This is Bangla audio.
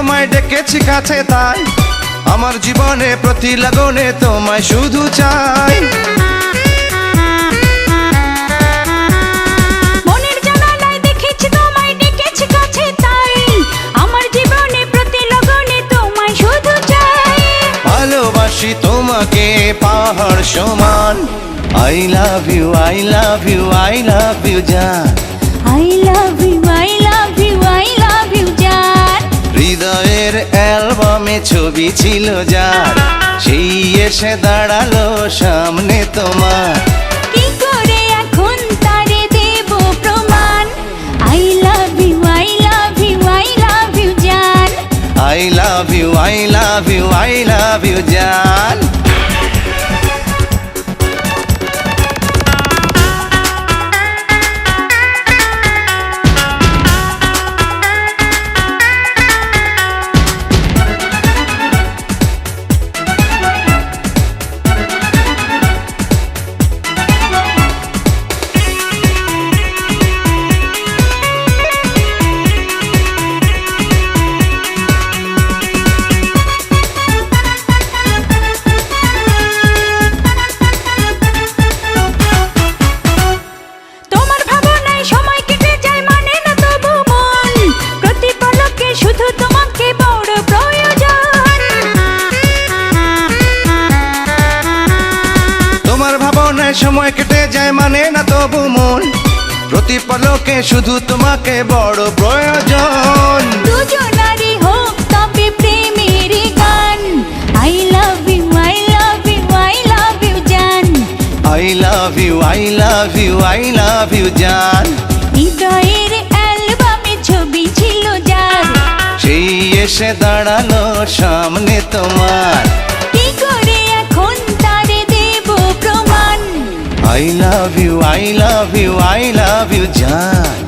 তোমায় ডেকেছি কাছে, তাই আমার জীবনে প্রতি লগনে তোমায় শুধু চাই। মনের জানালায় দেখেছি তোমায় ডেকেছি কাছে, তাই আমার জীবনে প্রতি লগনে তোমায় শুধু চাই। ভালোবাসি তোমাকে পাহাড় সমান। I love you, I love you, I love you জান। I love you, I love you, I love you জান। হৃদয়ের অ্যালবামে ছবি ছিল যার, সেই এসে দাঁড়ালো সামনে তোমার। কি করে এখন তারে দেব প্রমাণ? I love you, I love you, I love you জান। I love you, I love you, I love you জান। সময় কেটে যায় মানে না তবু মন, প্রতি পলকে শুধু তোমাকে বড় প্রয়োজন। দুজনারই হোক তবে প্রেমের গান। I love you, I love you, I love you জান। I love you, I love you, I love you জান। হৃদয়ের অ্যালবামে ছবি ছিল যার, সেই এসে দাঁড়ালো সামনে তোমার। কি করে এখন তারে দেব প্রমাণ? I love you, I love you, I love you জান।